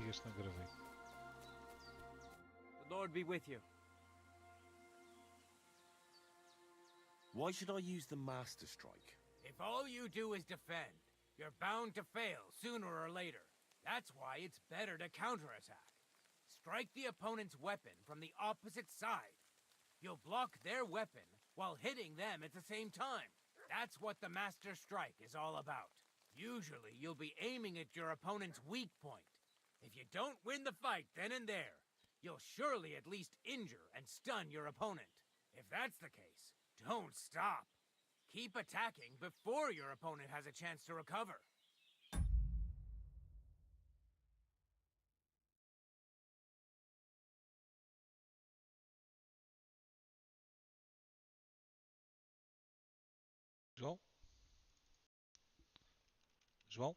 e este não gravei. The Lord be with you. Why should I use the Master Strike? If all you do is defend, you're bound to fail sooner or later. That's why it's better to counterattack. Strike the opponent's weapon from the opposite side. You'll block their weapon while hitting them at the same time. That's what the Master Strike is all about. Usually, you'll be aiming at your opponent's weak point. If you don't win the fight then and there, you'll surely at least injure and stun your opponent. If that's the case, don't stop. Keep attacking before your opponent has a chance to recover. João? João?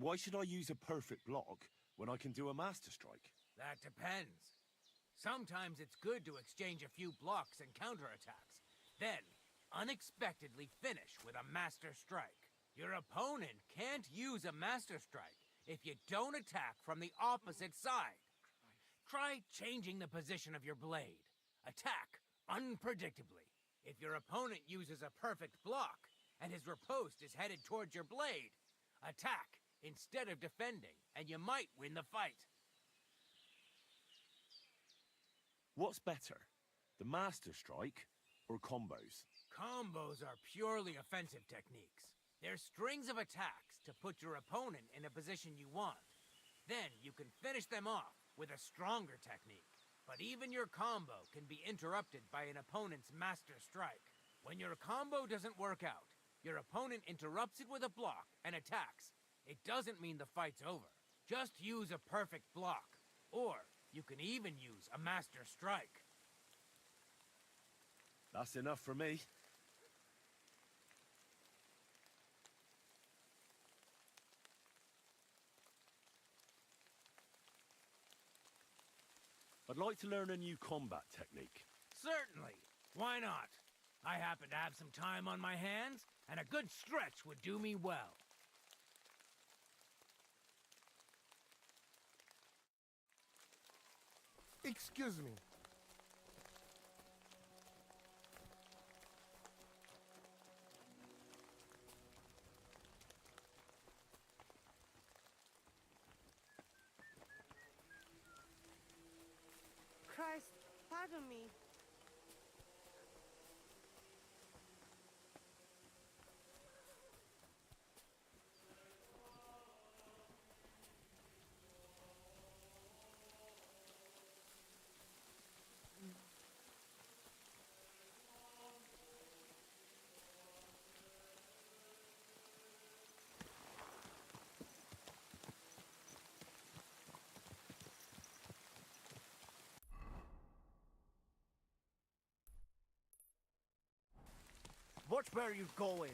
Why should I use a perfect block when I can do a master strike? That depends. Sometimes it's good to exchange a few blocks and counterattacks, then unexpectedly finish with a master strike. Your opponent can't use a master strike if you don't attack from the opposite side. Try changing the position of your blade. Attack unpredictably. If your opponent uses a perfect block and his riposte is headed towards your blade, attack instead of defending, and you might win the fight. What's better, the master strike or combos? Combos are purely offensive techniques. They're strings of attacks to put your opponent in a position you want. Then you can finish them off with a stronger technique. But even your combo can be interrupted by an opponent's master strike. When your combo doesn't work out, your opponent interrupts it with a block and attacks. It doesn't mean the fight's over. Just use a perfect block. Or you can even use a master strike. That's enough for me. I'd like to learn a new combat technique. Certainly. Why not? I happen to have some time on my hands, and a good stretch would do me well. Excuse me. Christ, pardon me. Watch where you're going.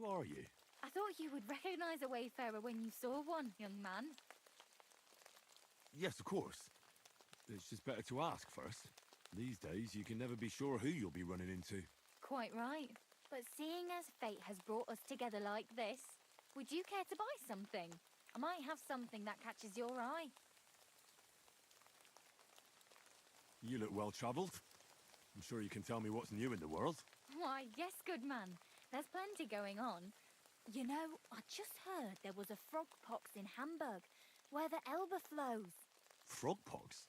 Who are you? I thought you would recognize a wayfarer when you saw one, young man. Yes, of course. It's just better to ask first. These days, you can never be sure who you'll be running into. Quite right. But seeing as fate has brought us together like this, would you care to buy something? I might have something that catches your eye. You look well-travelled. I'm sure you can tell me what's new in the world. Why, yes, good man. There's plenty going on. You know, I just heard there was a frog pox in Hamburg, where the Elbe flows. Frog pox?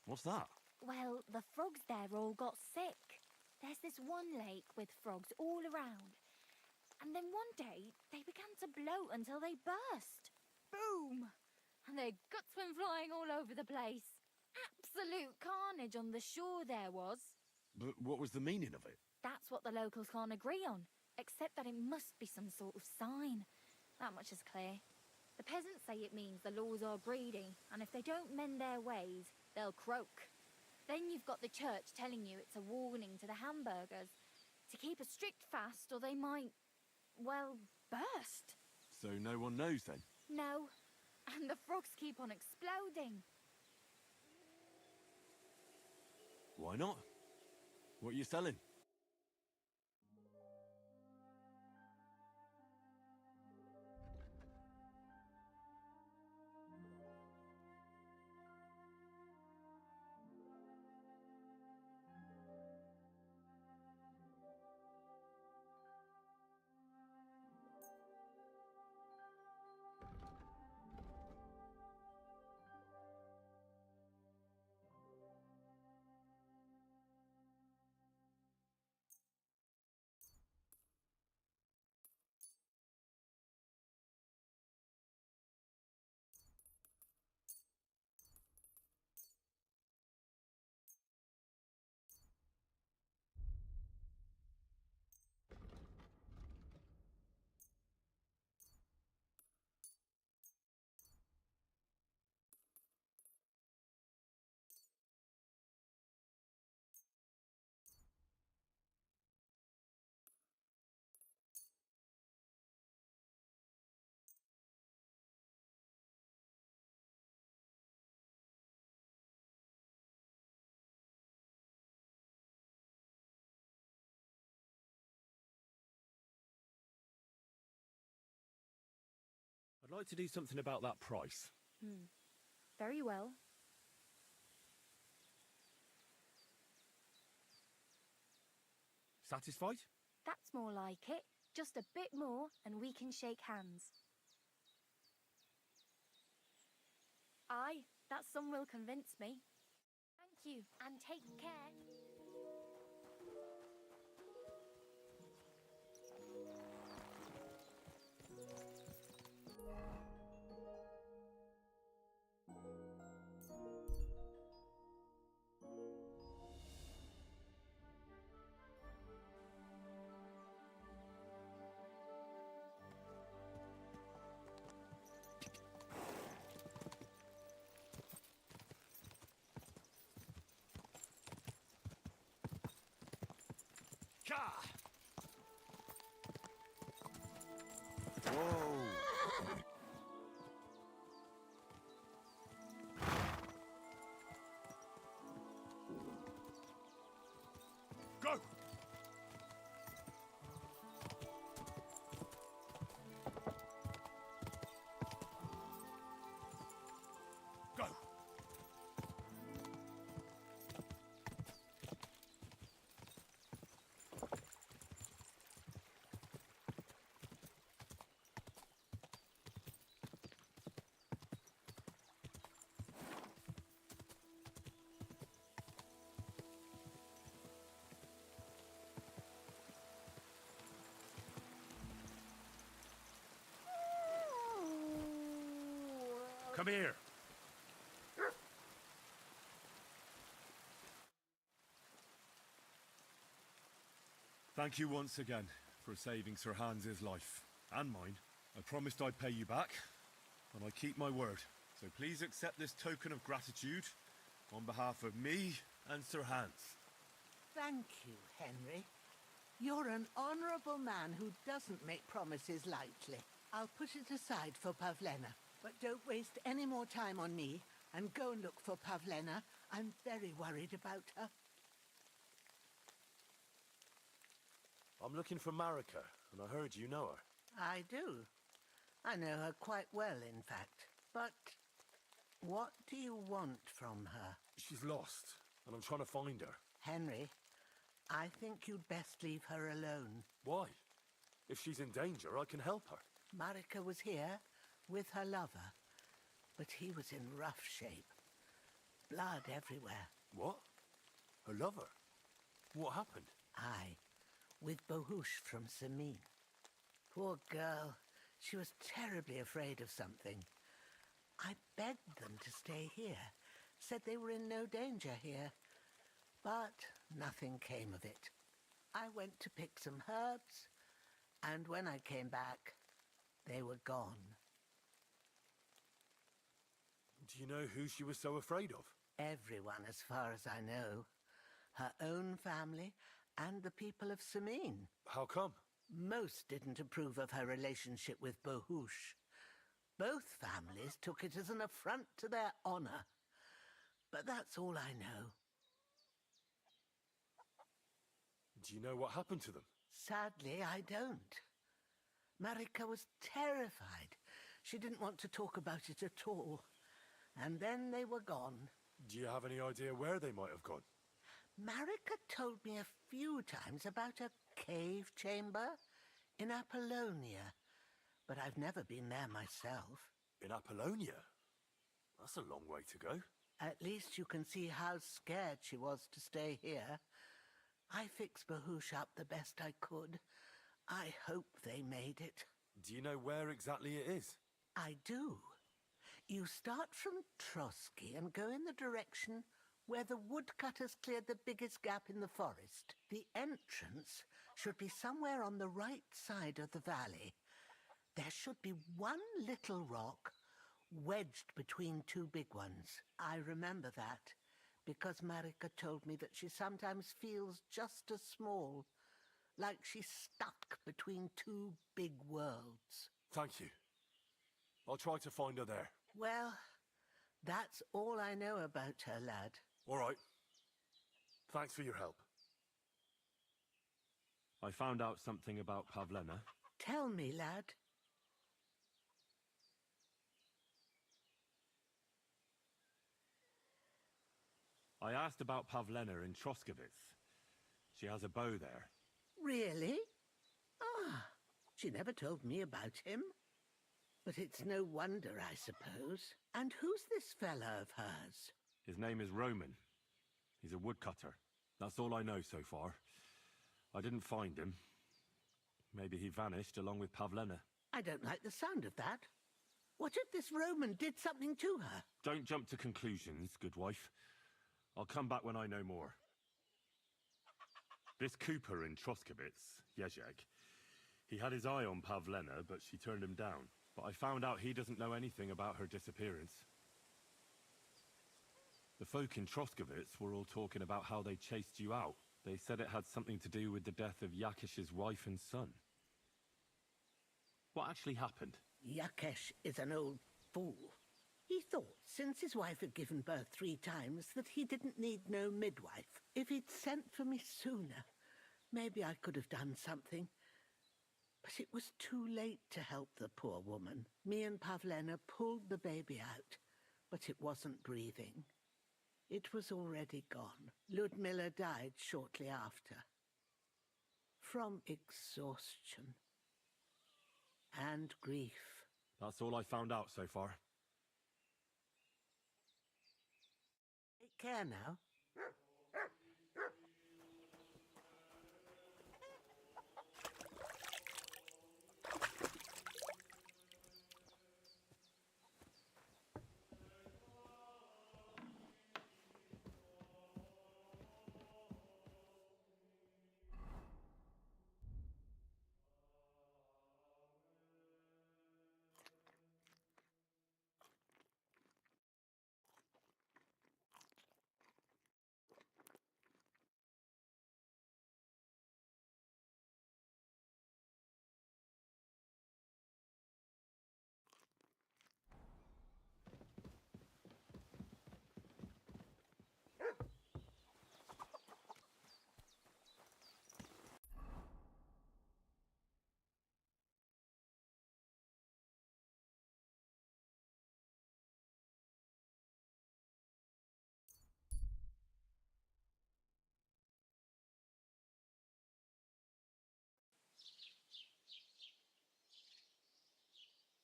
What's that? Well, the frogs there all got sick. There's this one lake with frogs all around. And then one day, they began to bloat until they burst. Boom! And their guts went flying all over the place. Absolute carnage on the shore there was. But what was the meaning of it? That's what the locals can't agree on, except that it must be some sort of sign. That much is clear. The peasants say it means the laws are greedy, and if they don't mend their ways, they'll croak. Then you've got the church telling you it's a warning to the Hamburgers to keep a strict fast or they might, well, burst. So no one knows then? No, and the frogs keep on exploding. Why not? What are you selling? I'd like to do something about that price. Very well. Satisfied? That's more like it. Just a bit more and we can shake hands. Aye, that sum will convince me. Thank you, and take care. Whoa! Go! Go! Come here. Thank you once again for saving Sir Hans's life, and mine. I promised I'd pay you back, and I keep my word. So please accept this token of gratitude on behalf of me and Sir Hans. Thank you, Henry. You're an honourable man who doesn't make promises lightly. I'll put it aside for Pavlena, but don't waste any more time on me, and go and look for Pavlena. I'm very worried about her. I'm looking for Marika, and I heard you know her. I do. I know her quite well, in fact. But what do you want from her? She's lost, and I'm trying to find her. Henry, I think you'd best leave her alone. Why? If she's in danger, I can help her. Marika was here with her lover, but he was in rough shape. Blood everywhere. What? Her lover? What happened? Aye, with Bohush from Samin. Poor girl. She was terribly afraid of something. I begged them to stay here, said they were in no danger here. But nothing came of it. I went to pick some herbs, and when I came back, they were gone. Do you know who she was so afraid of? Everyone, as far as I know. Her own family and the people of Samin. How come? Most didn't approve of her relationship with Bohush. Both families took it as an affront to their honor. But that's all I know. Do you know what happened to them? Sadly, I don't. Marika was terrified. She didn't want to talk about it at all. And then they were gone. Do you have any idea where they might have gone? Marika told me a few times about a cave chamber in Apollonia, but I've never been there myself. In Apollonia? That's a long way to go. At least you can see how scared she was to stay here. I fixed Bohush up the best I could. I hope they made it. Do you know where exactly it is? I do. You start from Trotsky and go in the direction where the woodcutters cleared the biggest gap in the forest. The entrance should be somewhere on the right side of the valley. There should be one little rock wedged between two big ones. I remember that because Marika told me that she sometimes feels just as small, like she's stuck between two big worlds. Thank you. I'll try to find her there. Well, that's all I know about her, lad. All right. Thanks for your help. I found out something about Pavlena. Tell me, lad. I asked about Pavlena in Troskowitz. She has a bow there. Really? Ah, she never told me about him. But it's no wonder, I suppose. And who's this fella of hers? His name is Roman. He's a woodcutter. That's all I know so far. I didn't find him. Maybe he vanished along with Pavlena. I don't like the sound of that. What if this Roman did something to her? Don't jump to conclusions, good wife. I'll come back when I know more. This Cooper in Troskowitz, Jezek, he had his eye on Pavlena, but she turned him down. But I found out he doesn't know anything about her disappearance. The folk in Troskowitz were all talking about how they chased you out. They said it had something to do with the death of Yakish's wife and son. What actually happened? Yakesh is an old fool. He thought, since his wife had given birth 3 times, that he didn't need no midwife. If he'd sent for me sooner, maybe I could have done something. But it was too late to help the poor woman. Me and Pavlena pulled the baby out, but it wasn't breathing. It was already gone. Ludmilla died shortly after. From exhaustion. And grief. That's all I found out so far. Take care now.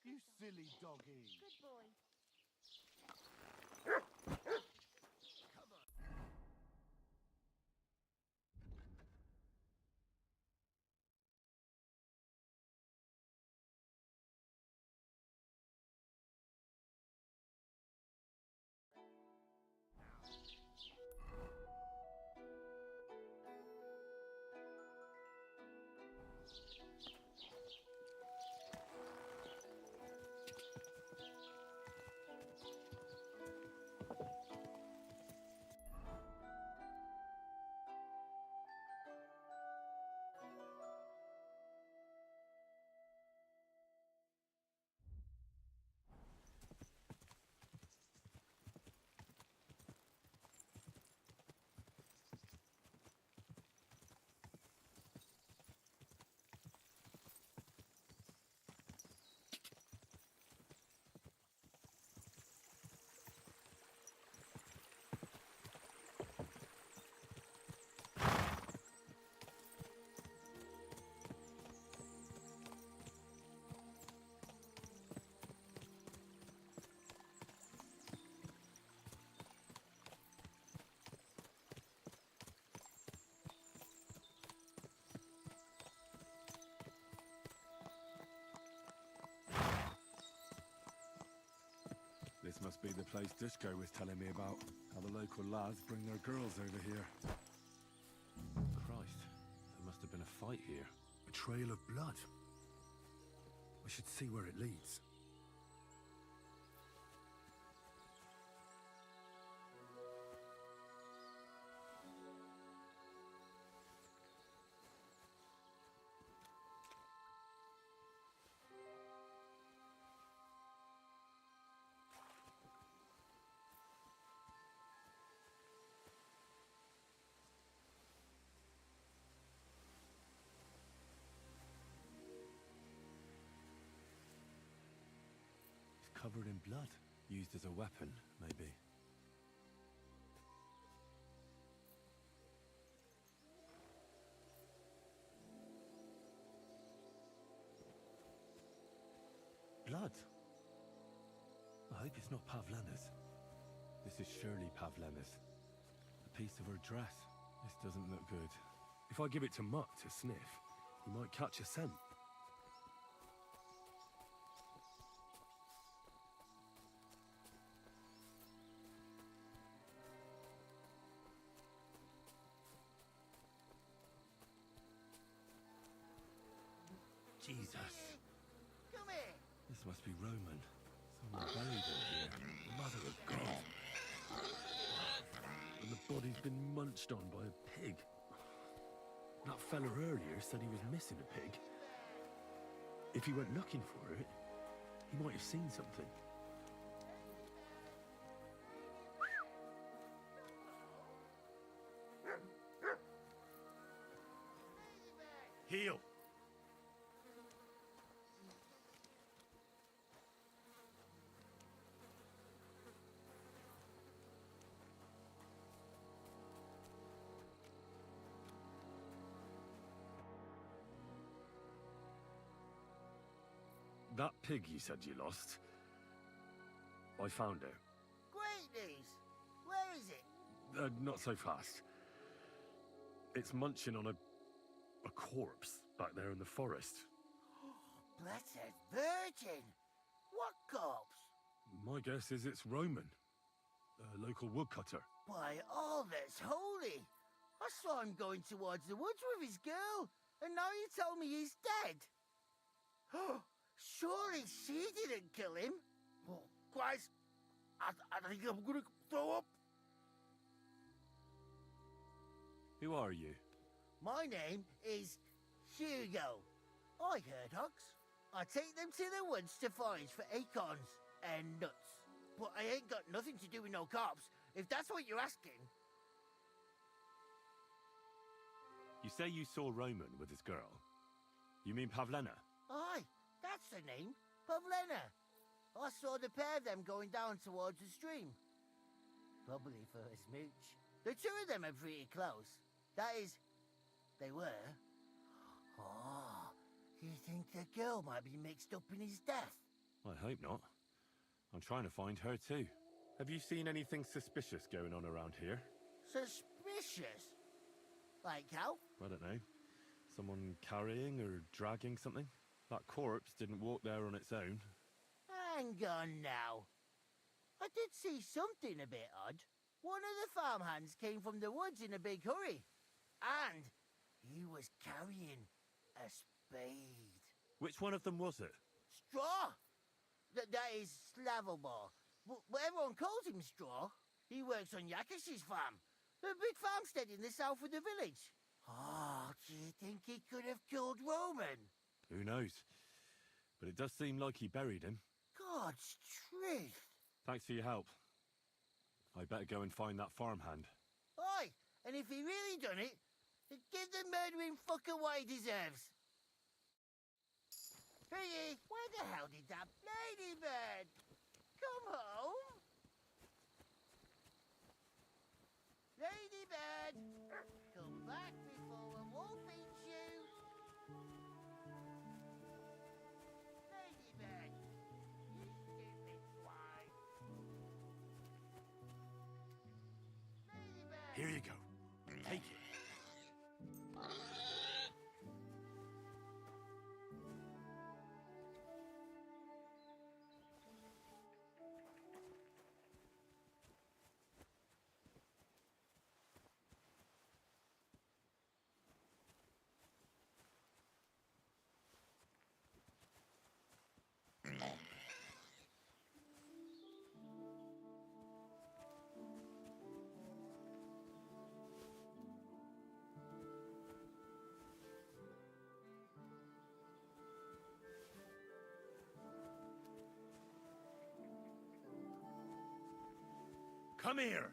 You silly doggy. Good boy. This must be the place Dushko was telling me about. How the local lads bring their girls over here. Christ, there must have been a fight here. A trail of blood. I should see where it leads. Covered in blood. Used as a weapon, maybe. hope it's not Pavlena's. This is surely Pavlena's. A piece of her dress. This doesn't look good. If I give it to Mutt to sniff, he might catch a scent. Jesus. Come here. This must be Roman. Someone buried her here. Mother of God. And the body's been munched on by a pig. That fella earlier said he was missing a pig. If he went looking for it, he might have seen something. Heel! That pig you said you lost, I found it. Great news. Where is it? Not so fast. It's munching on a corpse back there in the forest. Blessed Virgin. What corpse? My guess is it's Roman, a local woodcutter. By all that's holy. I saw him going towards the woods with his girl, and now you tell me he's dead. Surely she didn't kill him. Oh, Christ. I think I'm gonna throw up. Who are you? My name is Hugo. I herd hogs. I take them to the woods to forage for acorns and nuts. But I ain't got nothing to do with no cops, if that's what you're asking. You say you saw Roman with his girl. You mean Pavlena? Aye, that's the name. Pavlena. I saw the pair of them going down towards the stream. Probably for a smooch. The two of them are pretty close. That is, they were. Oh, you think the girl might be mixed up in his death? I hope not. I'm trying to find her too. Have you seen anything suspicious going on around here? Suspicious? Like how? I don't know. Someone carrying or dragging something? That corpse didn't walk there on its own. Hang on now. I did see something a bit odd. One of the farmhands came from the woods in a big hurry. And he was carrying a spade. Which one of them was it? Straw! That is Slavobor. But everyone calls him Straw. He works on Yakish's farm. A big farmstead in the south of the village. Oh, do you think he could have killed Roman? Who knows? But it does seem like he buried him. God's truth. Thanks for your help. I better go and find that farmhand. Aye, and if he really done it, then give the murdering fucker what he deserves. Hey, where the hell did that ladybird come home? Ladybird, come back before a wolf eats you. Ladybird, you stupid swine. Ladybird. Here you go. Take it. Come here!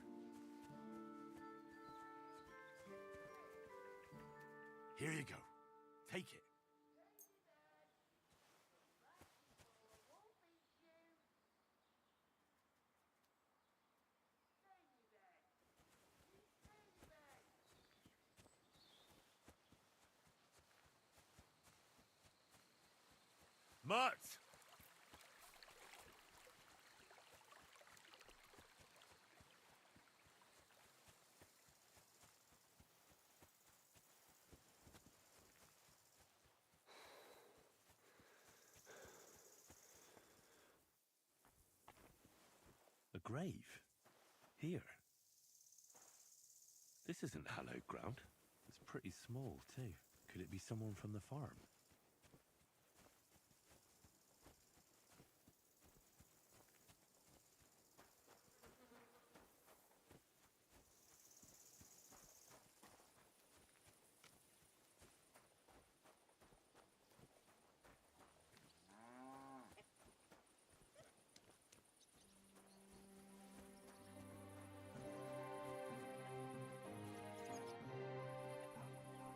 Here you go. Take it. Mutt! grave. Here. This isn't hallowed ground. It's pretty small, too. Could it be someone from the farm?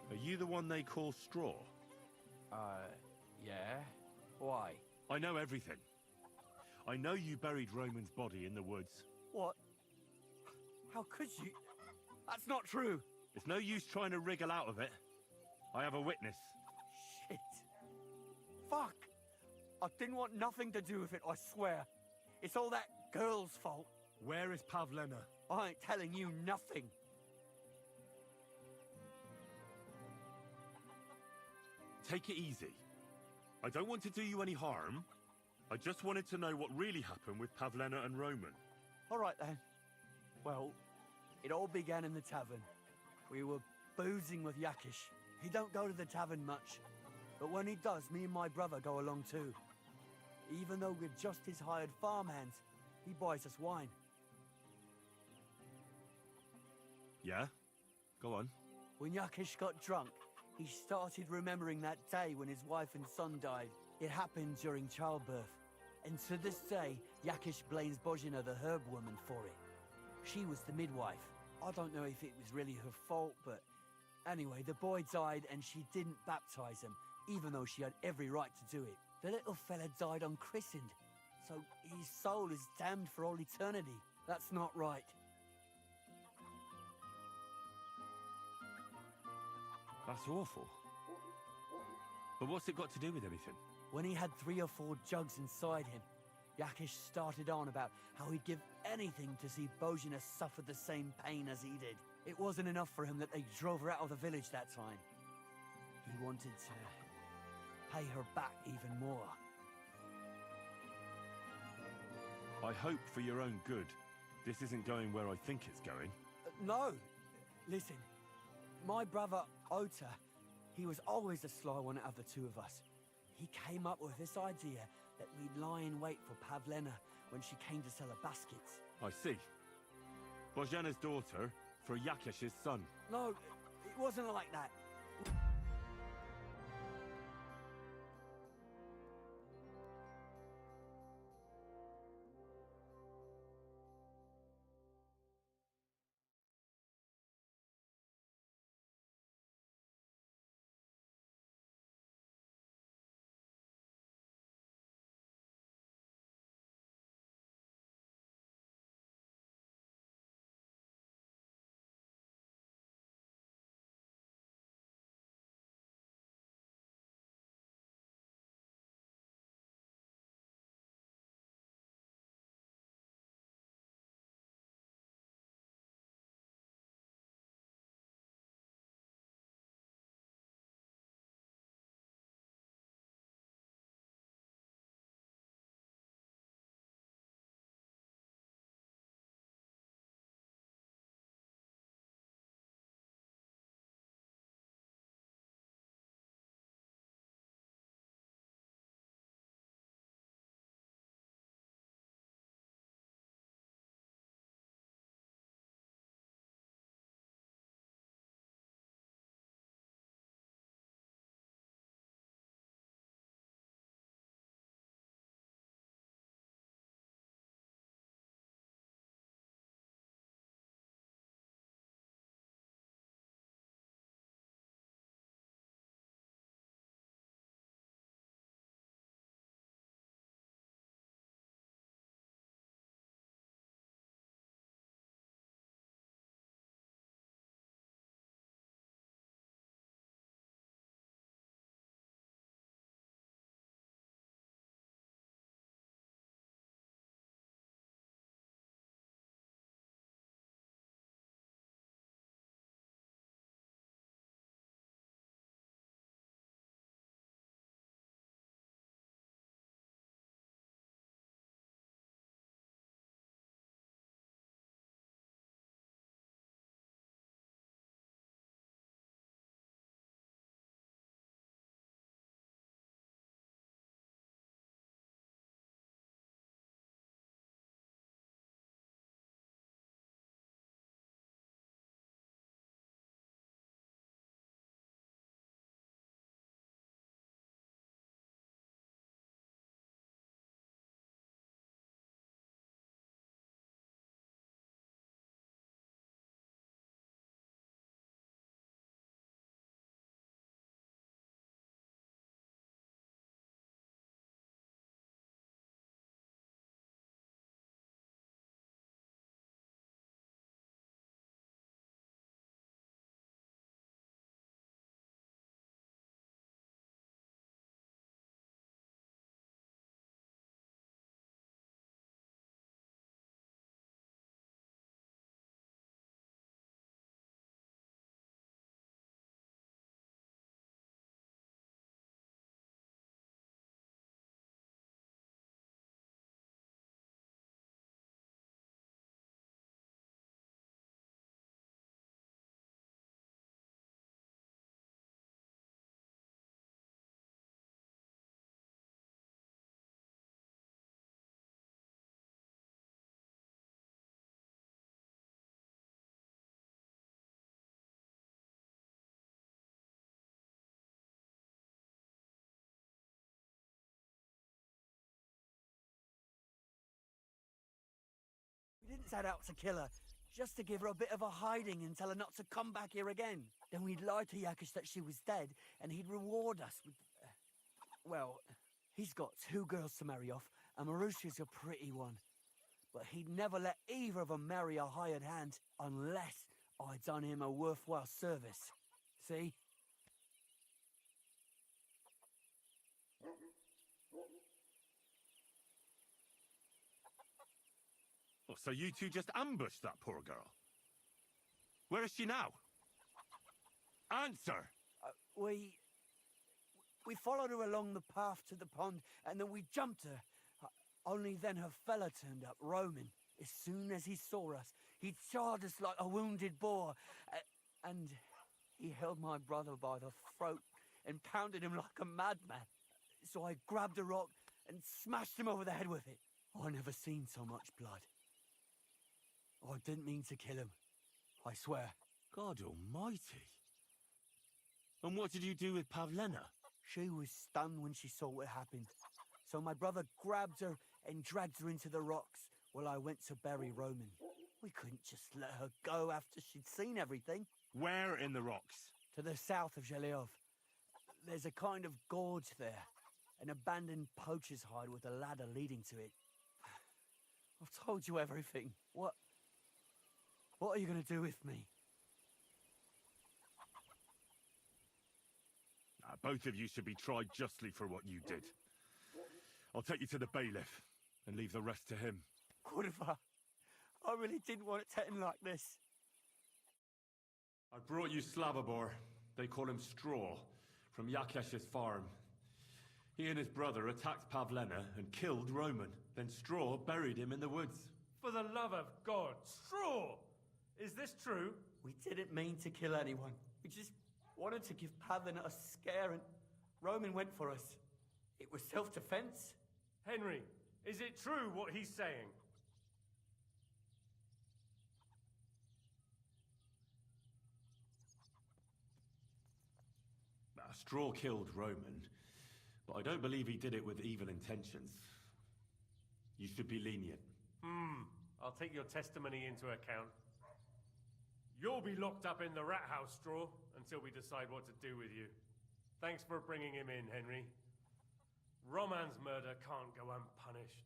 Are you the one they call Straw? Yeah? Why? I know everything. I know you buried Roman's body in the woods. What? How could you? That's not true! It's no use trying to wriggle out of it. I have a witness. Shit. Fuck! I didn't want nothing to do with it, I swear. It's all that girl's fault. Where is Pavlena? I ain't telling you nothing. Take it easy. I don't want to do you any harm. I just wanted to know what really happened with Pavlena and Roman. All right then. Well, it all began in the tavern. We were boozing with Yakish. He don't go to the tavern much, but when he does, me and my brother go along too. Even though we're just his hired farmhands, he buys us wine. Yeah? Go on. When Yakish got drunk, he started remembering that day when his wife and son died. It happened during childbirth. And to this day, Yakish blames Bozhina, the herb woman, for it. She was the midwife. I don't know if it was really her fault, but anyway, the boy died and she didn't baptize him, even though she had every right to do it. The little fella died unchristened, so his soul is damned for all eternity. That's not right. That's awful. But what's it got to do with anything? When he had 3 or 4 jugs inside him, Yakish started on about how he'd give anything to see Bozhina suffer the same pain as he did. It wasn't enough for him that they drove her out of the village that time. He wanted to pay her back even more. I hope for your own good, this isn't going where I think it's going. No! Listen, my brother, Ota, he was always the sly one out of the two of us. He came up with this idea that we'd lie in wait for Pavlena when she came to sell her baskets. I see. Bozhana's daughter for Yakish's son. No, it wasn't like that. didn't set out to kill her, just to give her a bit of a hiding and tell her not to come back here again. Then we'd lie to Yakish that she was dead, and he'd reward us with... well, he's got 2 girls to marry off, and Marusha's a pretty one. But he'd never let either of them marry a hired hand unless I'd done him a worthwhile service. See? Oh, so you two just ambushed that poor girl? Where is she now? Answer! We followed her along the path to the pond, and then we jumped her. Only then her fella turned up, Roman. As soon as he saw us, he charged us like a wounded boar, and he held my brother by the throat and pounded him like a madman. So I grabbed a rock and smashed him over the head with it. I never seen so much blood. I didn't mean to kill him, I swear. God almighty. And what did you do with Pavlena? She was stunned when she saw what happened. So my brother grabbed her and dragged her into the rocks while I went to bury Roman. We couldn't just let her go after she'd seen everything. Where in the rocks? To the south of Zheleov. There's a kind of gorge there. An abandoned poacher's hide with a ladder leading to it. I've told you everything. What are you going to do with me? Both of you should be tried justly for what you did. I'll take you to the bailiff and leave the rest to him. Kurva, I really didn't want it to end like this. I brought you Slavobor. They call him Straw, from Yakesh's farm. He and his brother attacked Pavlena and killed Roman. Then Straw buried him in the woods. For the love of God, Straw! Is this true? We didn't mean to kill anyone. We just wanted to give Pavlena a scare, and Roman went for us. It was self-defense. Henry, is it true what he's saying? Straw killed Roman, but I don't believe he did it with evil intentions. You should be lenient. I'll take your testimony into account. You'll be locked up in the rat house, Straw, until we decide what to do with you. Thanks for bringing him in, Henry. Roman's murder can't go unpunished.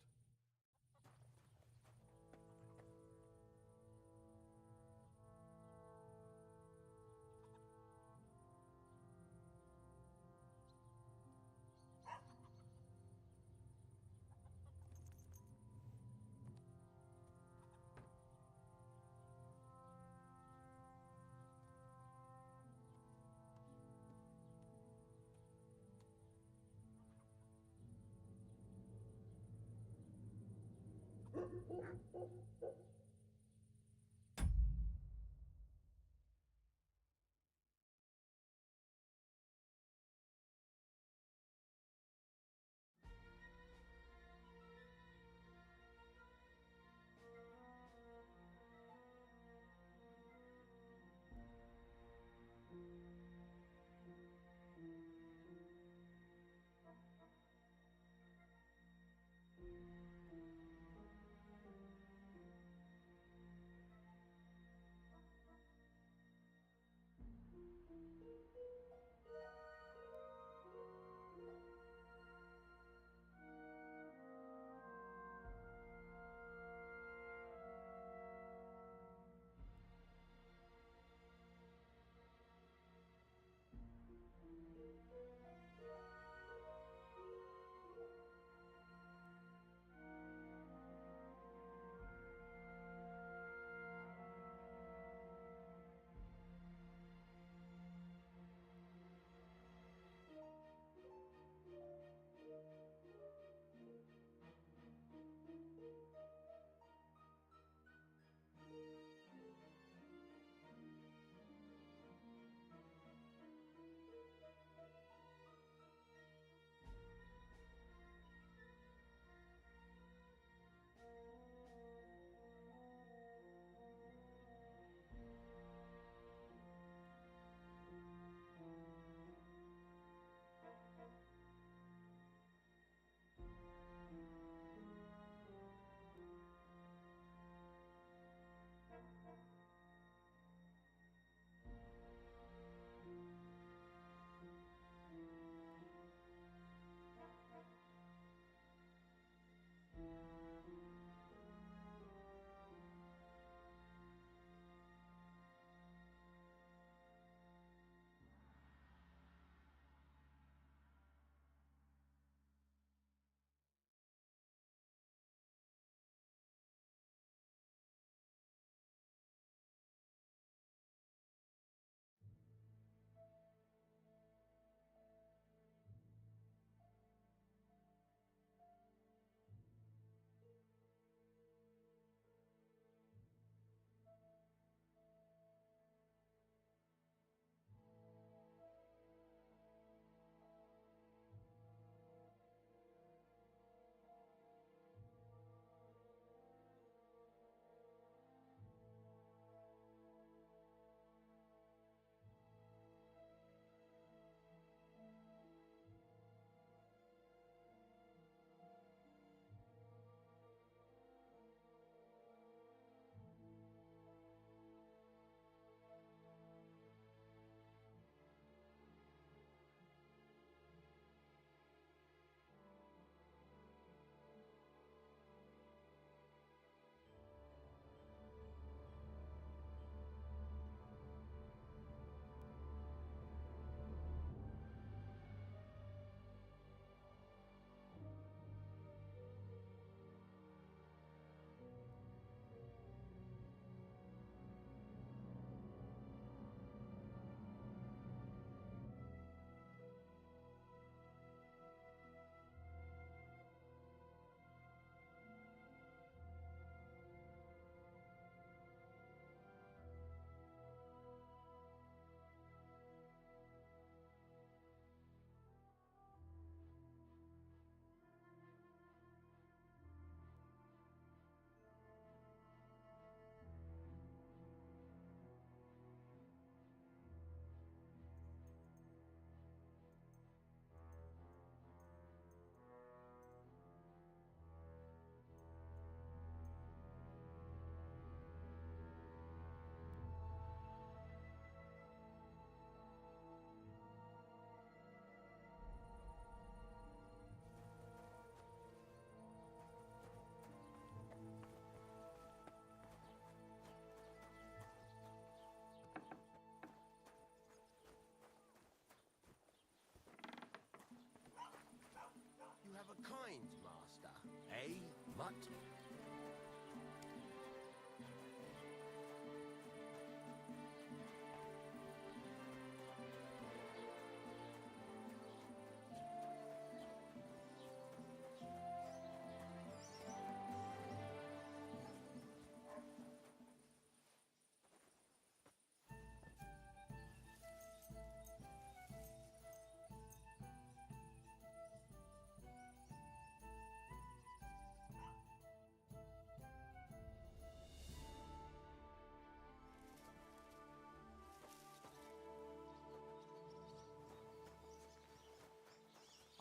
want.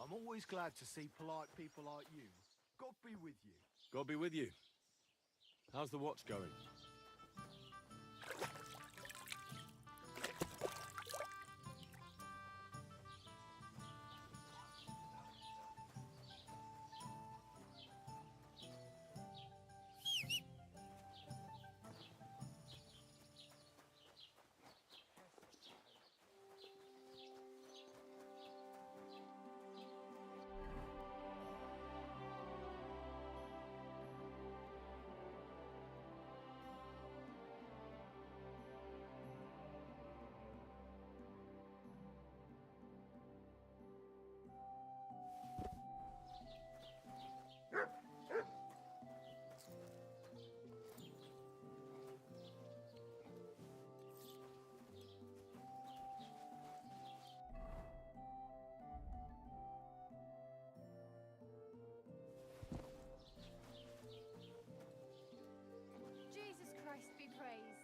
I'm always glad to see polite people like you. God be with you. God be with you. How's the watch going? Jesus Christ be praised.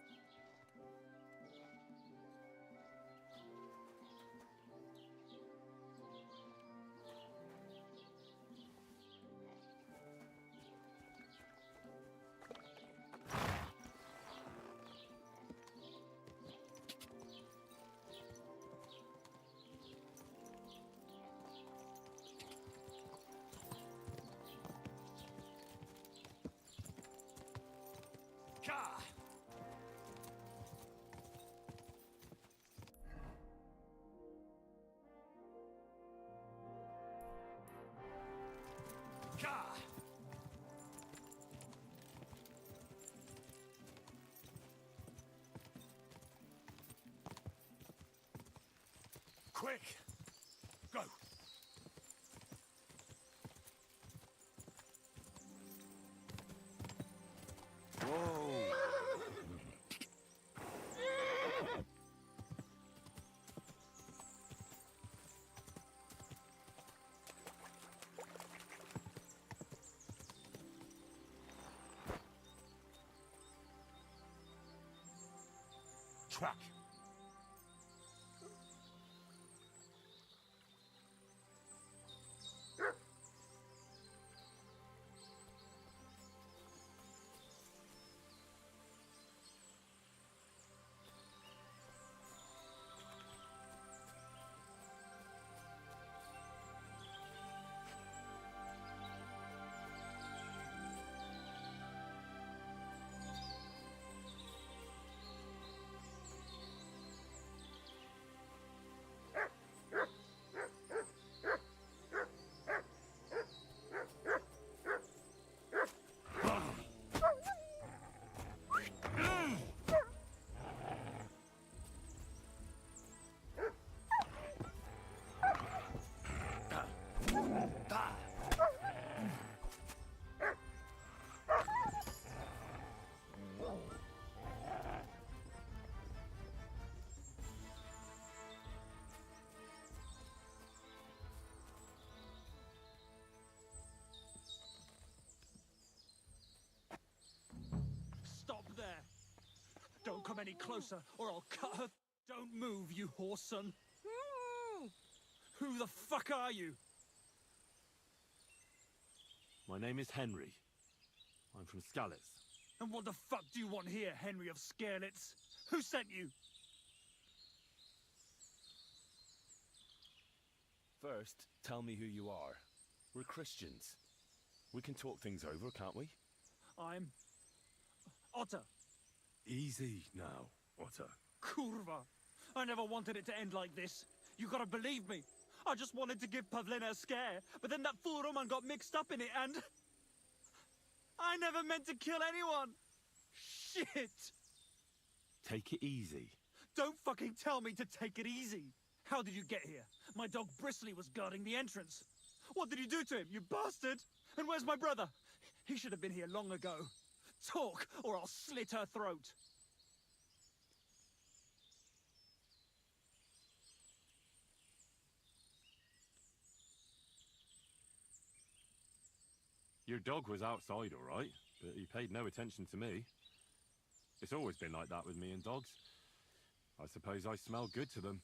Ka! Ka! Quick! Go! Whoa! Track! Stop there! Don't come any closer, or I'll cut her. Don't move, you horse son. Who the fuck are you? My name is Henry. I'm from Scallis. And what the fuck do you want here, Henry of Scarlets? Who sent you? First, tell me who you are. We're Christians. We can talk things over, can't we? I'm... Otter. Easy now, Otter. Kurva. I never wanted it to end like this. You gotta believe me. I just wanted to give Pavlina a scare, but then that fool Roman got mixed up in it and... I never meant to kill anyone! Shit! Take it easy. Don't fucking tell me to take it easy! How did you get here? My dog Bristly was guarding the entrance. What did you do to him, you bastard? And where's my brother? He should have been here long ago. Talk, or I'll slit her throat. Your dog was outside, all right, but he paid no attention to me. It's always been like that with me and dogs. I suppose I smell good to them.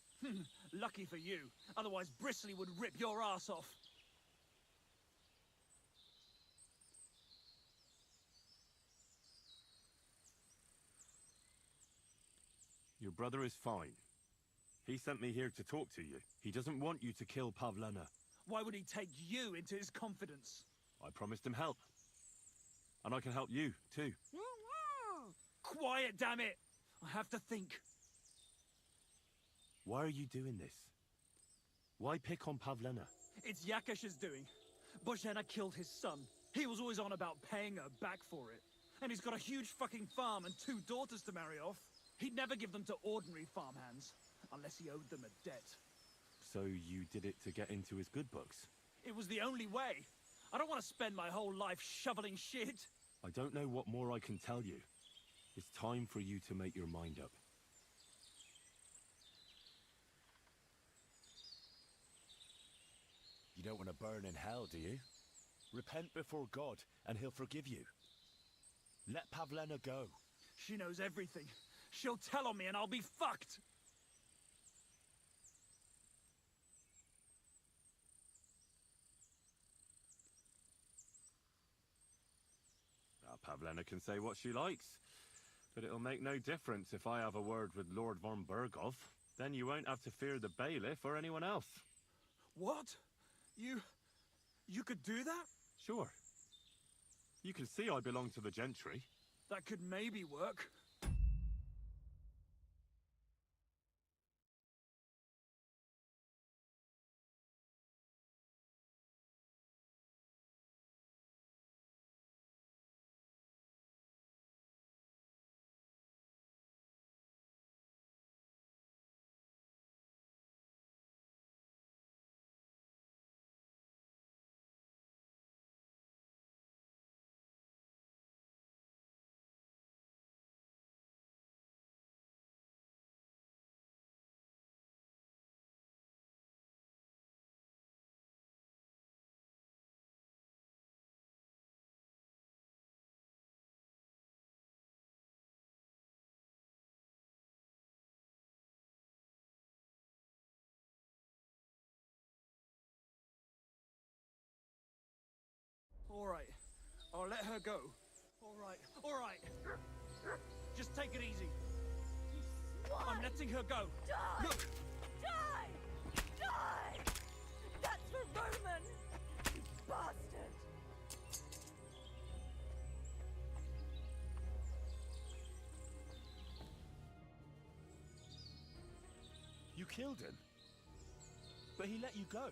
Lucky for you. Otherwise, Bristly would rip your ass off. Your brother is fine. He sent me here to talk to you. He doesn't want you to kill Pavlena. Why would he take you into his confidence? I promised him help. And I can help you, too. Quiet, damn it! I have to think. Why are you doing this? Why pick on Pavlena? It's Yakash's doing. Bozhena killed his son. He was always on about paying her back for it. And he's got a huge fucking farm and 2 daughters to marry off. He'd never give them to ordinary farmhands, unless he owed them a debt. So you did it to get into his good books? It was the only way. I don't want to spend my whole life shoveling shit. I don't know what more I can tell you. It's time for you to make your mind up. You don't want to burn in hell, do you? Repent before God, and he'll forgive you. Let Pavlena go. She knows everything. She'll tell on me and I'll be fucked. Now, Pavlena can say what she likes. But it'll make no difference if I have a word with Lord von Berghoff. Then you won't have to fear the bailiff or anyone else. What? You could do that? Sure. You can see I belong to the gentry. That could maybe work. All right. I'll let her go. All right. Just take it easy. I'm letting her go. Die! Look! Die! Die! That's for Roman! You bastard! You killed him. But he let you go.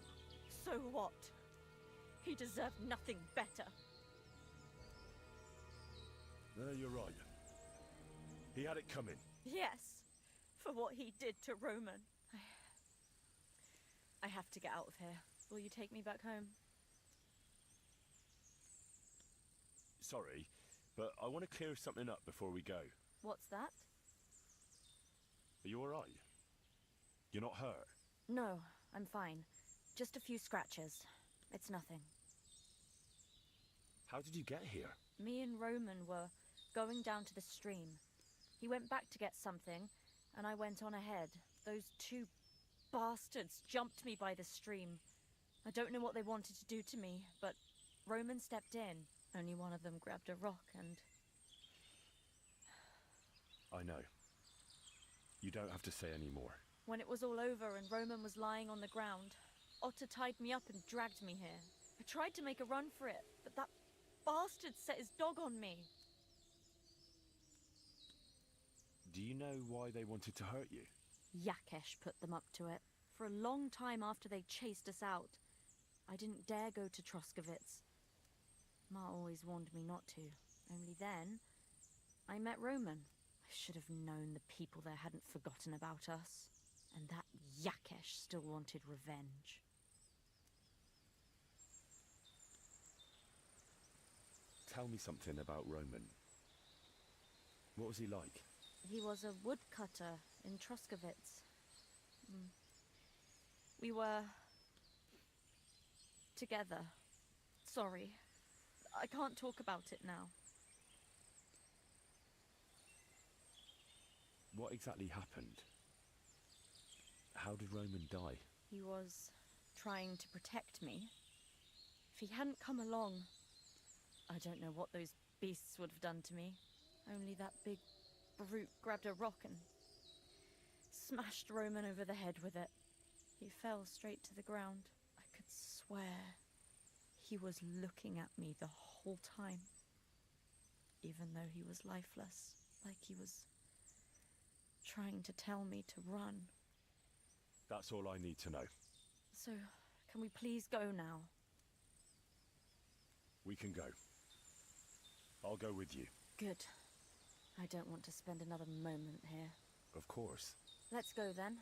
So what? He deserved nothing better. No, you're right. He had it coming. Yes, for what he did to Roman. I have to get out of here. Will you take me back home? Sorry, but I want to clear something up before we go. What's that? Are you all right? You're not hurt? No, I'm fine. Just a few scratches. It's nothing. How did you get here? Me and Roman were going down to the stream. He went back to get something, and I went on ahead. Those 2 bastards jumped me by the stream. I don't know what they wanted to do to me, but Roman stepped in. Only one of them grabbed a rock and... I know. You don't have to say any more. When it was all over and Roman was lying on the ground, Otter tied me up and dragged me here. I tried to make a run for it, but that bastard set his dog on me. Do you know why they wanted to hurt you? Yakesh put them up to it. For a long time after they chased us out, I didn't dare go to Troskovitz. Ma always warned me not to. Only then, I met Roman. I should have known the people there hadn't forgotten about us. And that Yakesh still wanted revenge. Tell me something about Roman. What was he like? He was a woodcutter in Troskovitz. We were... together. Sorry. I can't talk about it now. What exactly happened? How did Roman die? He was trying to protect me. If he hadn't come along, I don't know what those beasts would have done to me. Only that big brute grabbed a rock and smashed Roman over the head with it. He fell straight to the ground. I could swear he was looking at me the whole time, even though he was lifeless, like he was trying to tell me to run. That's all I need to know. So, can we please go now? We can go. I'll go with you. Good. I don't want to spend another moment here. Of course. Let's go then.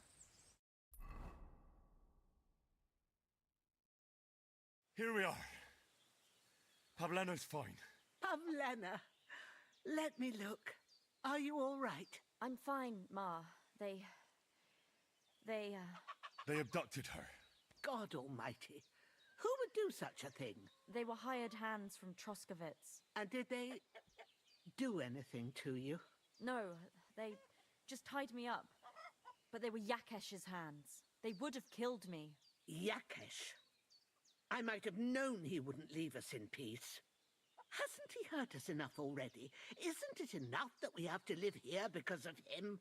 Here we are. Pavlena's fine. Pavlena, let me look. Are you all right? I'm fine, Ma. They They abducted her. God almighty. Who would do such a thing? They were hired hands from Troskovitz. And did they do anything to you? No, they just tied me up. But they were Yakesh's hands. They would have killed me. Yakesh? I might have known he wouldn't leave us in peace. Hasn't he hurt us enough already? Isn't it enough that we have to live here because of him?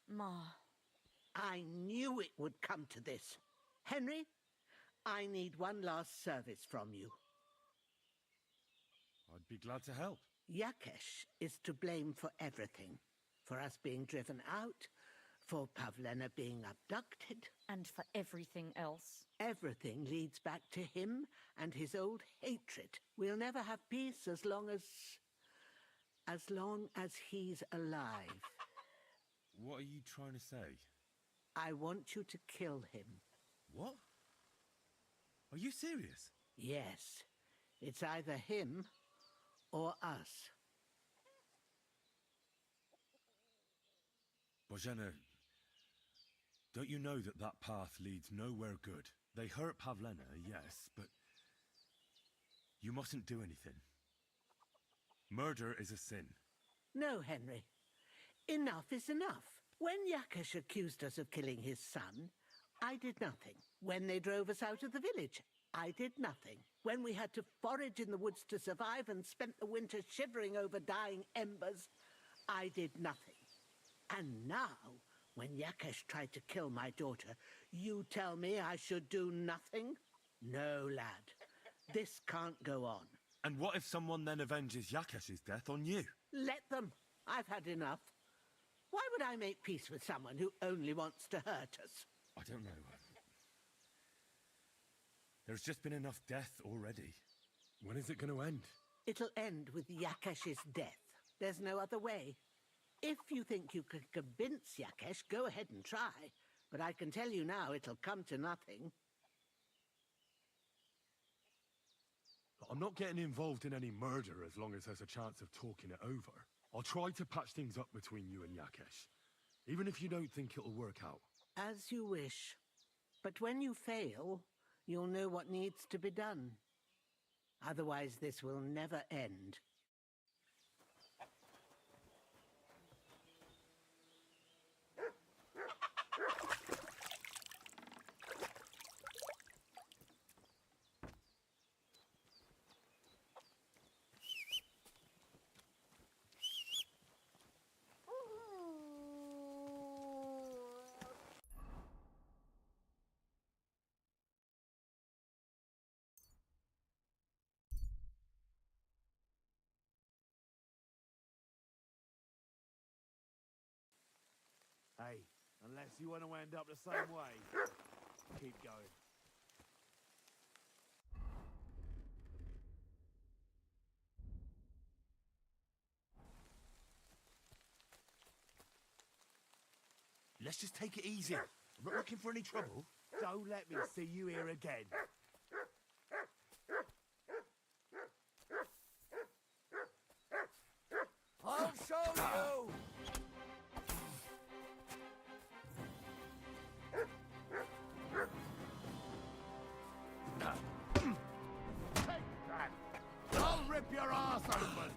Ma. I knew it would come to this. Henry, I need one last service from you. I'd be glad to help. Yakesh is to blame for everything. For us being driven out, for Pavlena being abducted. And for everything else. Everything leads back to him and his old hatred. We'll never have peace as long as he's alive. What are you trying to say? I want you to kill him. What? Are you serious? Yes. It's either him or us. Bozhena, don't you know that that path leads nowhere good? They hurt Pavlena, yes, but you mustn't do anything. Murder is a sin. No, Henry. Enough is enough. When Yakesh accused us of killing his son, I did nothing. When they drove us out of the village, I did nothing. When we had to forage in the woods to survive and spent the winter shivering over dying embers, I did nothing. And now, when Yakesh tried to kill my daughter, you tell me I should do nothing? No, lad. This can't go on. And what if someone then avenges Yakesh's death on you? Let them. I've had enough. Why would I make peace with someone who only wants to hurt us? I don't know. There's just been enough death already. When is it going to end? It'll end with Yakesh's death. There's no other way. If you think you can convince Yakesh, go ahead and try. But I can tell you now, it'll come to nothing. I'm not getting involved in any murder as long as there's a chance of talking it over. I'll try to patch things up between you and Yakesh, even if you don't think it'll work out. As you wish. But when you fail, you'll know what needs to be done. Otherwise, this will never end. Hey, unless you want to end up the same way, keep going. let's just take it easy. I'm not looking for any trouble. Don't let me see you here again. I'll show you! I'll rip your ass open!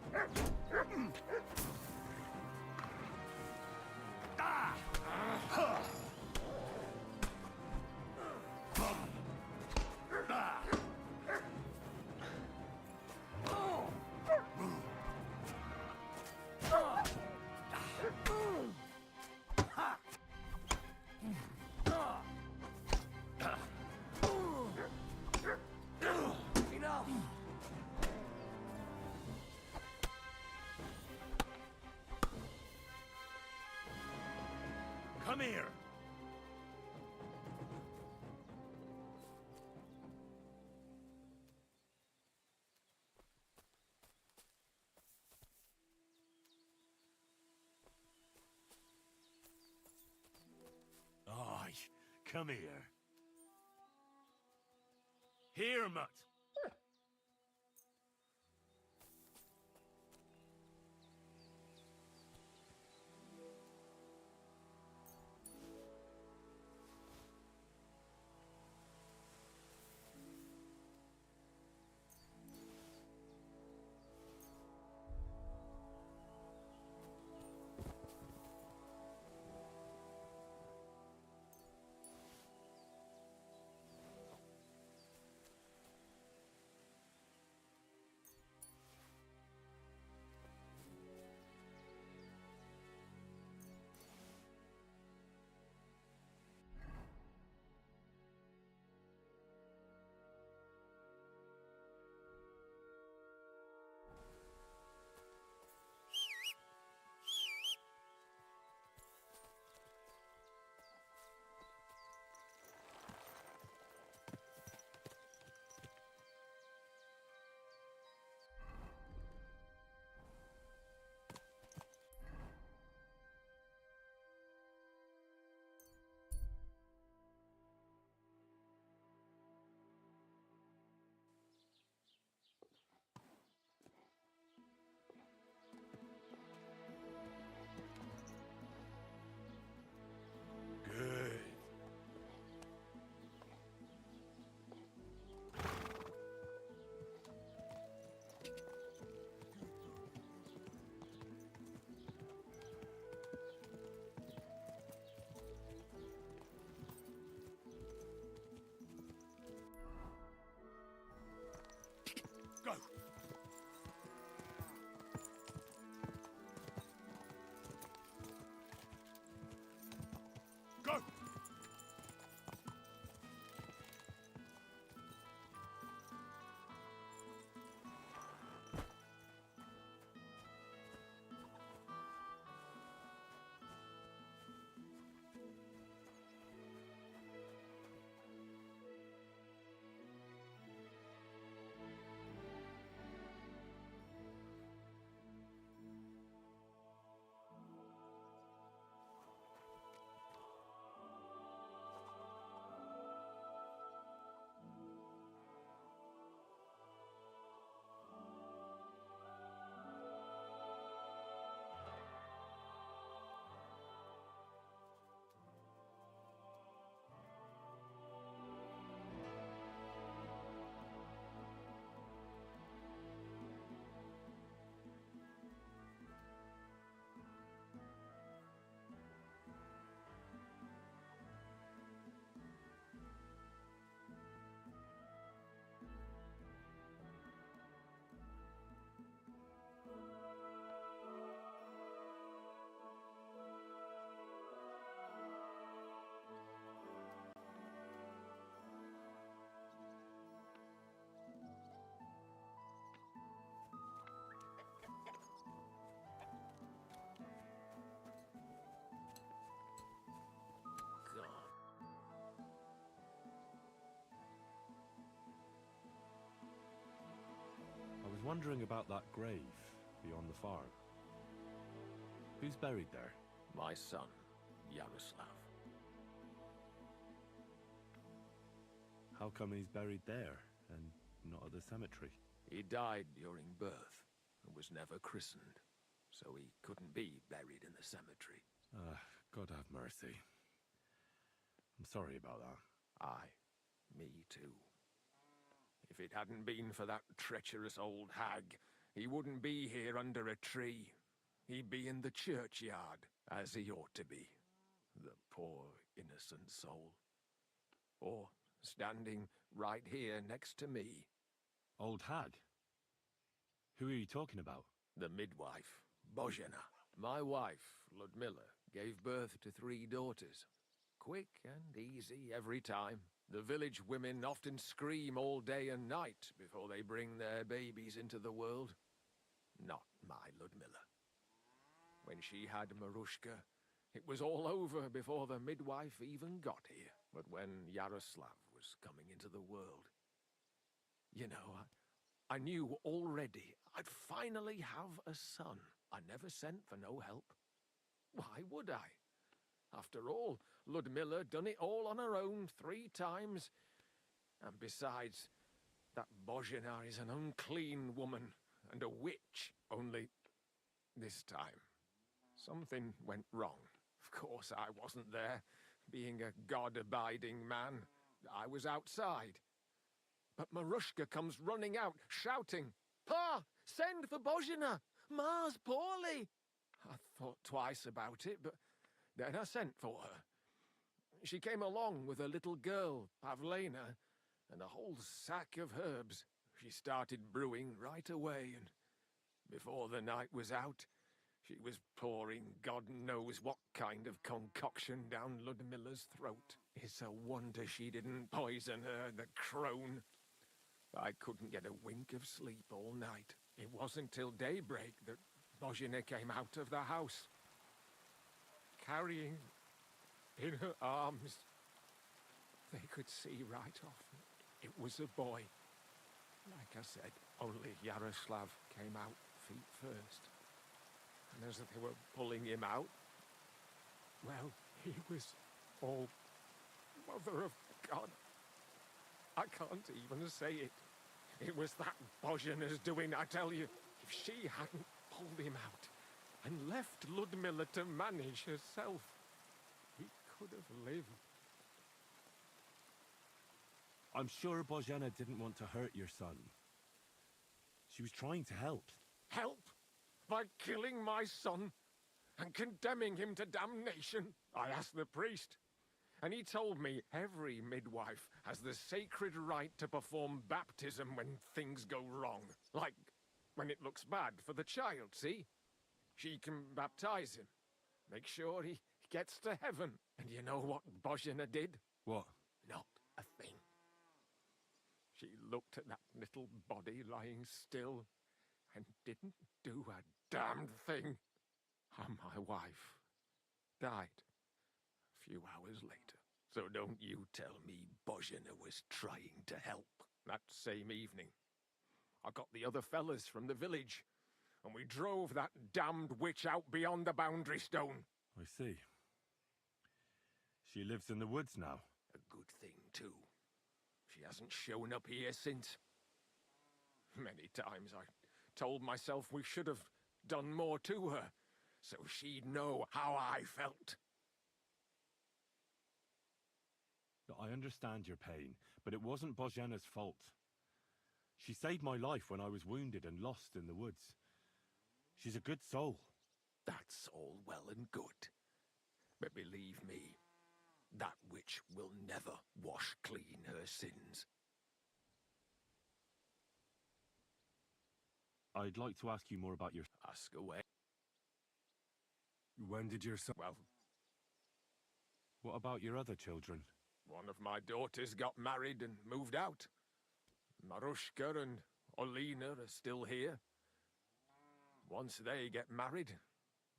Enough! Come here. Aye, come here. Here, mutt. Good. Go. Go. I was wondering about that grave beyond the farm. Who's buried there? My son, Yaroslav. How come he's buried there and not at the cemetery? He died during birth and was never christened, so he couldn't be buried in the cemetery. God have mercy. I'm sorry about that. Aye, me too. If it hadn't been for that treacherous old hag, he wouldn't be here under a tree. He'd be in the churchyard, as he ought to be. The poor, innocent soul. Or standing right here next to me. Old hag? Who are you talking about? The midwife, Bozhena. My wife, Ludmilla, gave birth to 3 daughters. Quick and easy every time. The village women often scream all day and night before they bring their babies into the world. Not my Ludmilla. When she had Marushka, it was all over before the midwife even got here. But when Yaroslav was coming into the world, you know, I knew already I'd finally have a son. I never sent for no help. Why would I? After all, Ludmilla done it all on her own 3 times. And besides, that Bozhena is an unclean woman and a witch. Only this time, something went wrong. Of course, I wasn't there. Being a God-abiding man, I was outside. But Marushka comes running out, shouting, "Pa, send for Bozhena! Ma's poorly!" I thought twice about it, but then I sent for her. She came along with a little girl, Pavlena, and a whole sack of herbs. She started brewing right away, and before the night was out, she was pouring God knows what kind of concoction down Ludmilla's throat. It's a wonder she didn't poison her, the crone. I couldn't get a wink of sleep all night. It wasn't till daybreak that Bozhena came out of the house, carrying in her arms. They could see right off it was a boy. Like I said, only Yaroslav came out feet first. And as they were pulling him out, well, he was all Mother of God. I can't even say it. It was that Bozhena's doing, I tell you. If she hadn't pulled him out and left Ludmilla to manage herself, he could have lived. I'm sure Bozhena didn't want to hurt your son. She was trying to help. Help? By killing my son and condemning him to damnation? I asked the priest, and he told me every midwife has the sacred right to perform baptism when things go wrong. Like when it looks bad for the child, see? She can baptize him, make sure he gets to heaven. And you know what Bozhena did? What? Not a thing. She looked at that little body lying still and didn't do a damned thing. And my wife died a few hours later. So don't you tell me Bozhena was trying to help. That same evening, I got the other fellas from the village, and we drove that damned witch out beyond the boundary stone. I see. She lives in the woods now. A good thing, too. She hasn't shown up here since. Many times I told myself we should have done more to her, so she'd know how I felt. I understand your pain, but it wasn't Bozhena's fault. She saved my life when I was wounded and lost in the woods. She's a good soul. That's all well and good. But believe me, that witch will never wash clean her sins. I'd like to ask you more about your... Ask away. When did your son... Well... What about your other children? One of my daughters got married and moved out. Marushka and Olina are still here. Once they get married,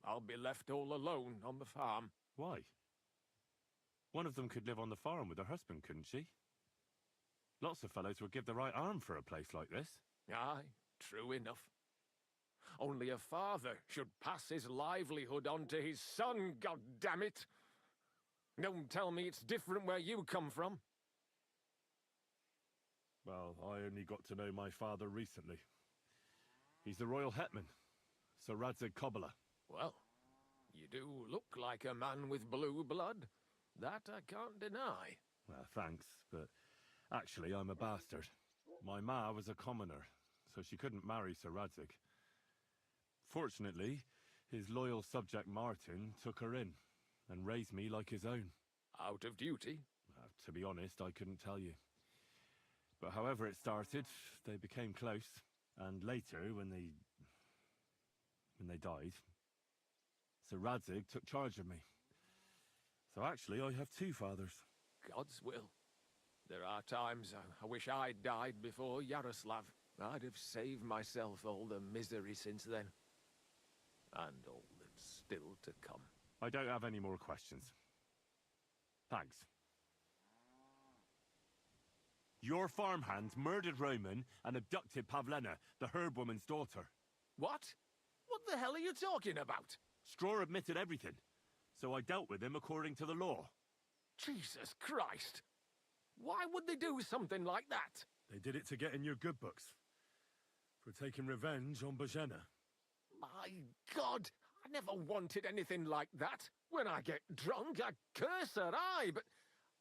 I'll be left all alone on the farm. Why? One of them could live on the farm with her husband, couldn't she? Lots of fellows would give the right arm for a place like this. Aye, true enough. Only a father should pass his livelihood on to his son, goddammit! Don't tell me it's different where you come from. Well, I only got to know my father recently. He's the royal hetman, Sir Radzig Kobyla. Well, you do look like a man with blue blood. That I can't deny. Well, thanks, but actually I'm a bastard. My ma was a commoner, so she couldn't marry Sir Radzig. Fortunately, his loyal subject Martin took her in and raised me like his own. Out of duty? To be honest, I couldn't tell you. But however it started, they became close, and later, when they died, Sir Radzig took charge of me. So actually, I have two fathers. God's will. There are times I wish I'd died before Yaroslav. I'd have saved myself all the misery since then. And all that's still to come. I don't have any more questions. Thanks. Your farmhands murdered Roman and abducted Pavlena, the herb woman's daughter. What? What the hell are you talking about? Straw admitted everything, so I dealt with him according to the law. Jesus Christ! Why would they do something like that? They did it to get in your good books. For taking revenge on Bozhena. My God! I never wanted anything like that. When I get drunk, I curse her, aye, but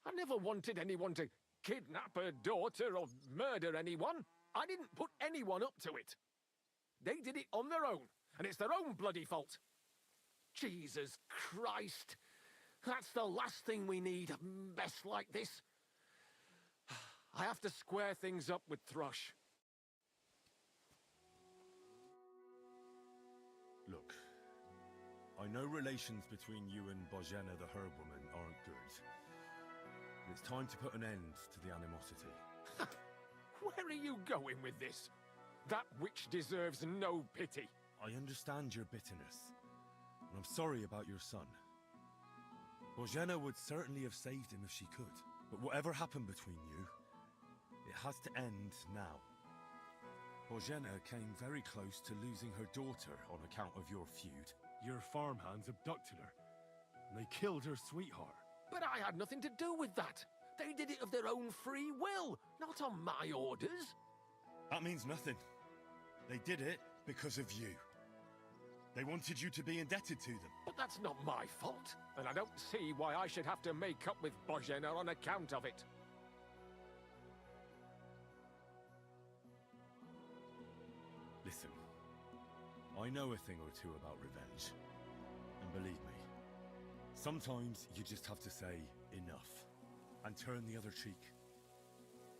I never wanted anyone to kidnap her daughter or murder anyone. I didn't put anyone up to it. They did it on their own, and it's their own bloody fault. Jesus Christ! That's the last thing we need, a mess like this. I have to square things up with Thrush. Look, I know relations between you and Bozhena the herb woman aren't good. It's time to put an end to the animosity. Where are you going with this? That witch deserves no pity. I understand your bitterness, and I'm sorry about your son. Bozhena would certainly have saved him if she could, but whatever happened between you, it has to end now. Bozhena came very close to losing her daughter on account of your feud. Your farmhands abducted her, and they killed her sweetheart. But I had nothing to do with that. They did it of their own free will, not on my orders. That means nothing. They did it because of you. They wanted you to be indebted to them. But that's not my fault, and I don't see why I should have to make up with Bozhena on account of it. Listen, I know a thing or two about revenge. And believe me, sometimes you just have to say enough and turn the other cheek.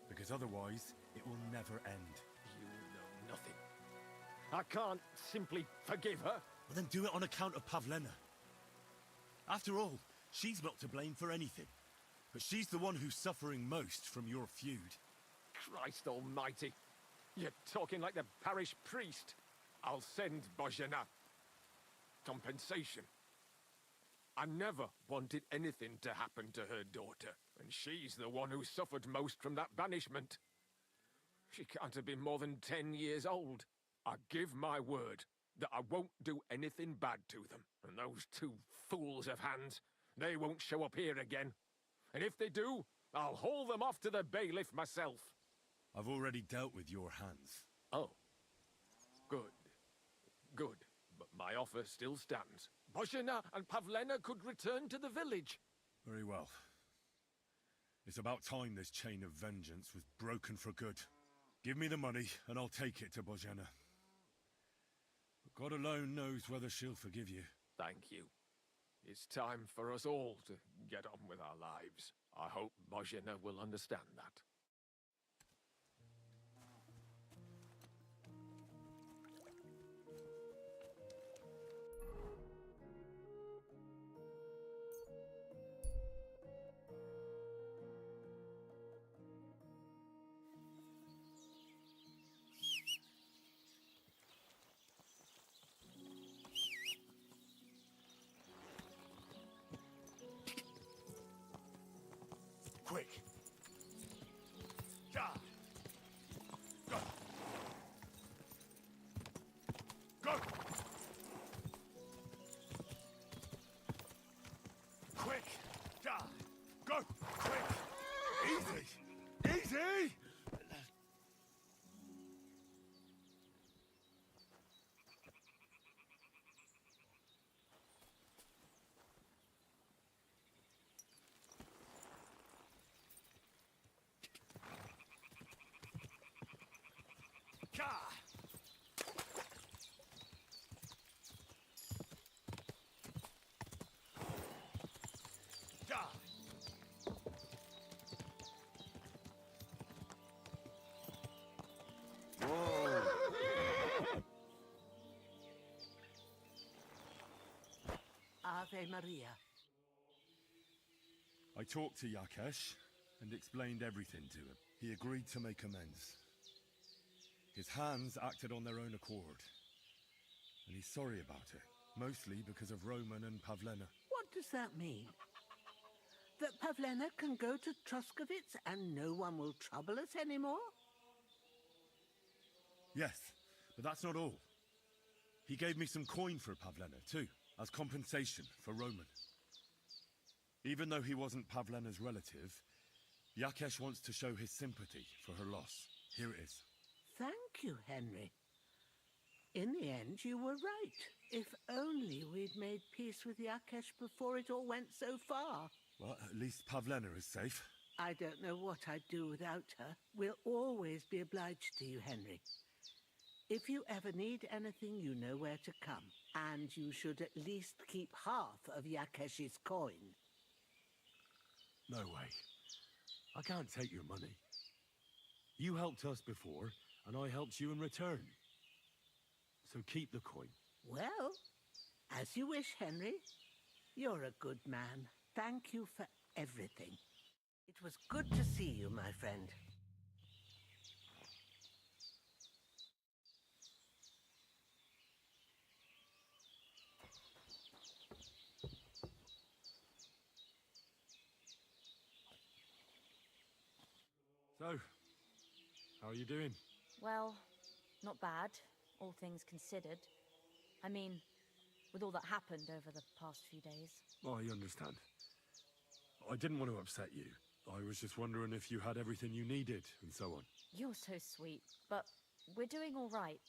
Because otherwise, it will never end. You know nothing. I can't simply forgive her. Well, then do it on account of Pavlena. After all, she's not to blame for anything. But she's the one who's suffering most from your feud. Christ almighty. You're talking like the parish priest. I'll send Bozhena compensation. I never wanted anything to happen to her daughter, and she's the one who suffered most from that banishment. She can't have been more than 10 years old. I give my word that I won't do anything bad to them, and those two fools of hands, they won't show up here again. And if they do, I'll haul them off to the bailiff myself. I've already dealt with your hands. Oh. Good. Good. But my offer still stands. Bozhena and Pavlena could return to the village. Very well. It's about time this chain of vengeance was broken for good. Give me the money, and I'll take it to Bozhena. But God alone knows whether she'll forgive you. Thank you. It's time for us all to get on with our lives. I hope Bozhena will understand that. Quick! Ave Maria. I talked to Yakesh and explained everything to him. He agreed to make amends. His hands acted on their own accord, and he's sorry about it, mostly because of Roman and Pavlena. What does that mean? That Pavlena can go to Truskovitz and no one will trouble us anymore? Yes, but that's not all. He gave me some coin for Pavlena, too, as compensation for Roman. Even though he wasn't Pavlena's relative, Yakesh wants to show his sympathy for her loss. Here it is. Thank you, Henry. In the end, you were right. If only we'd made peace with Yakesh before it all went so far. Well, at least Pavlena is safe. I don't know what I'd do without her. We'll always be obliged to you, Henry. If you ever need anything, you know where to come. And you should at least keep half of Yakesh's coin. No way. I can't take your money. You helped us before, and I helped you in return. So keep the coin. Well, as you wish, Henry. You're a good man. Thank you for everything. It was good to see you, my friend. So, how are you doing? Well, not bad, all things considered. I mean, with all that happened over the past few days. I understand. I didn't want to upset you. I was just wondering if you had everything you needed, and so on. You're so sweet, but we're doing all right.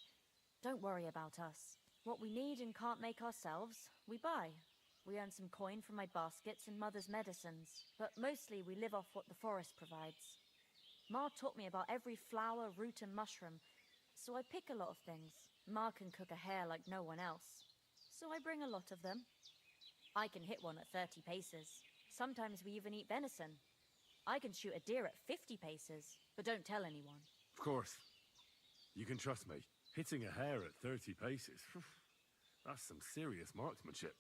Don't worry about us. What we need and can't make ourselves, we buy. We earn some coin from my baskets and Mother's medicines, but mostly we live off what the forest provides. Ma taught me about every flower, root and mushroom, so I pick a lot of things. Ma can cook a hare like no one else, so I bring a lot of them. I can hit one at 30 paces. Sometimes we even eat venison. I can shoot a deer at 50 paces, but don't tell anyone. Of course. You can trust me. Hitting a hare at 30 paces, that's some serious marksmanship.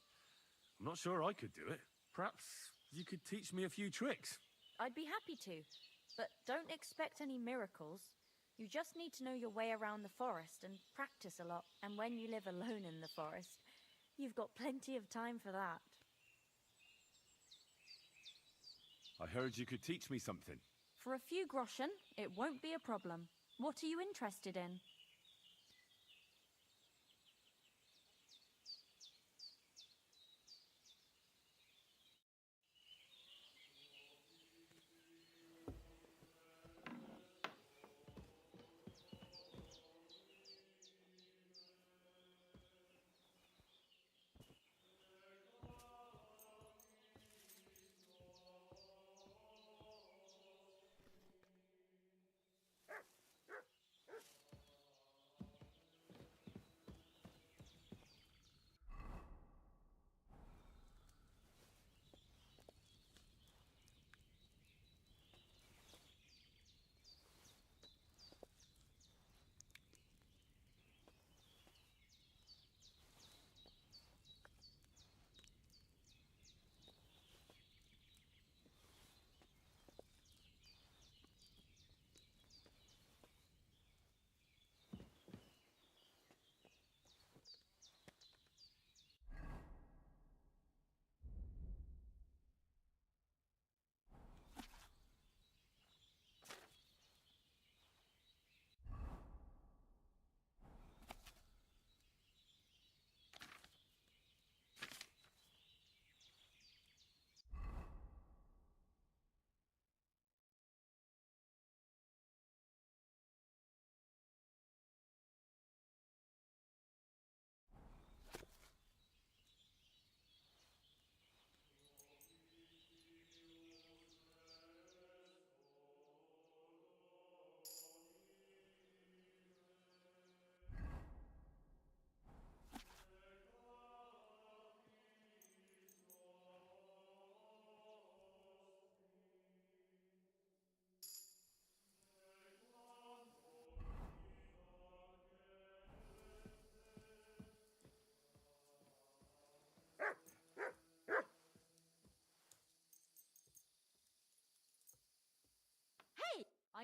I'm not sure I could do it. Perhaps you could teach me a few tricks. I'd be happy to, but don't expect any miracles. You just need to know your way around the forest and practice a lot. And when you live alone in the forest, you've got plenty of time for that. I heard you could teach me something. For a few groschen, it won't be a problem. What are you interested in?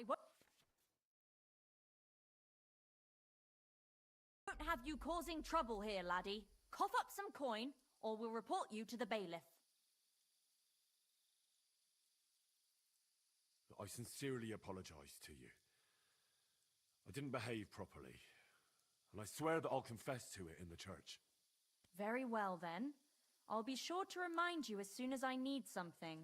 won't have you causing trouble here, laddie. Cough up some coin, or we'll report you to the bailiff. I sincerely apologize to you. I didn't behave properly, and I swear that I'll confess to it in the church. Very well, then. I'll be sure to remind you as soon as I need something.